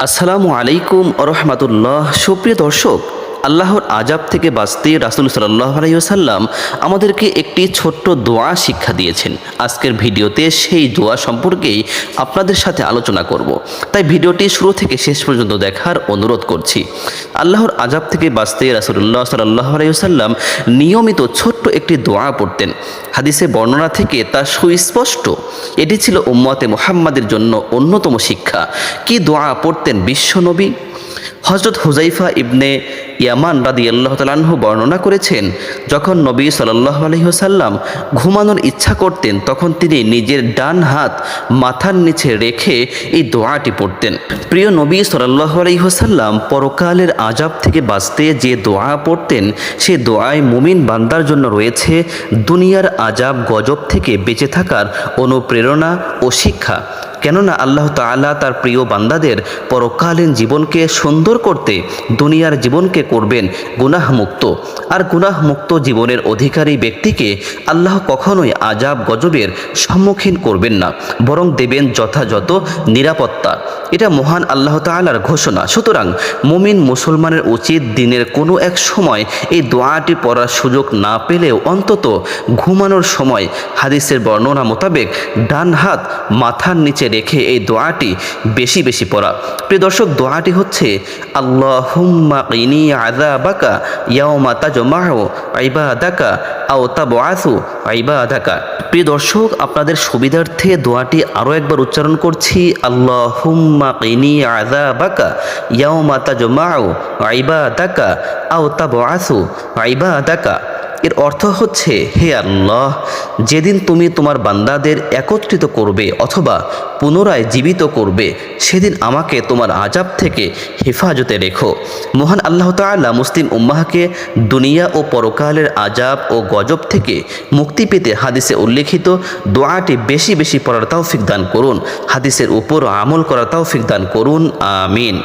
আসসালামু আলাইকুম রহমতুল্লাহ। সুপ্রিয় দর্শক, আল্লাহর আজাব থেকে বাঁচতে রাসূল সাল্লাল্লাহু আলাইহি ওয়াসাল্লাম আমাদেরকে একটি ছোট্ট দোয়া শিক্ষা দিয়েছেন। আজকের ভিডিওতে সেই দোয়া সম্পর্কেই আপনাদের সাথে আলোচনা করব, তাই ভিডিওটি শুরু থেকে শেষ পর্যন্ত দেখার অনুরোধ করছি। আল্লাহর আজাব থেকে বাঁচতে রাসূলুল্লাহ সাল্লাল্লাহু আলাইহি ওয়াসাল্লাম নিয়মিত ছোট্ট একটি দোয়া পড়তেন। হাদিসে বর্ণনা থেকে তা সুস্পষ্ট। এটি ছিল উম্মতে মুহাম্মাদের জন্য অন্যতম শিক্ষা। কি দোয়া পড়তেন বিশ্বনবী? হযরত হুযাইফা ইবনে ইয়ামান রাদিয়াল্লাহু তাআলা আনহু বর্ণনা করেছেন, যখন নবী সাল্লাল্লাহু আলাইহি ওয়াসাল্লাম ঘুমানোর ইচ্ছা করতেন তখন তিনি নিজের ডান হাত মাথার নিচে রেখে এই দোয়াটি পড়তেন। প্রিয় নবী সাল্লাল্লাহু আলাইহি ওয়াসাল্লাম পরকালের আযাব থেকে বাঁচতে যে দোয়া পড়তেন, সে দোয়ায় মুমিন বান্দার জন্য রয়েছে দুনিয়ার আযাব গজব থেকে বেঁচে থাকার অনুপ্রেরণা ও শিক্ষা। কেননা আল্লাহ তাআলা তার প্রিয় বান্দাদের পরকালীন জীবনকে সুন্দর করতে দুনিয়ার জীবনকে করবেন গুনাহমুক্ত। আর গুনাহমুক্ত জীবনের অধিকারী ব্যক্তিকে আল্লাহ কখনোই আযাব গজবের সম্মুখীন করবেন না, বরং দেবেন যথাযথ নিরাপত্তা। এটা মহান আল্লাহ তাআলার ঘোষণা। সুতরাং মুমিন মুসলমানের উচিত দিনের কোনো এক সময় এই দোয়াটি পড়ার সুযোগ না পেলেও অন্তত ঘুমানোর সময় হাদিসের বর্ণনা মোতাবেক ডান হাত মাথার নিচে রেখে এই দোয়াটি বেশি বেশি পড়া। প্রিয় দর্শক, দোয়াটি হচ্ছে আল্লাহুম্মা কিনি আযাবাকা ইয়াওমা তাজমাউ ইবাদাকা আও তাবআসু ইবাদাকা। প্রিয় দর্শক, আপনাদের সুবিধার্থে দোয়াটি আরও একবার উচ্চারণ করছি, আল্লাহুম্মা কিনি আযাবাকা ইয়াওমা তাজমাউ ইবাদাকা আও তাবআসু ইবাদাকা। এর অর্থ হচ্ছে, হে আল্লাহ, যেদিন তুমি তোমার বান্দাদের একত্রিত করবে অথবা পুনরায় জীবিত করবে, সেদিন আমাকে তোমার আযাব থেকে হেফাজতে রেখো। মহান আল্লাহ তাআলা মুসলিম উম্মাহকে দুনিয়া ও পরকালের আযাব ও গজব থেকে মুক্তি পেতে হাদিসে উল্লেখিত দোয়াটি বেশি বেশি পড়ার তৌফিক দান করুন। হাদিসের উপর আমল করার তৌফিক দান করুন। আমিন।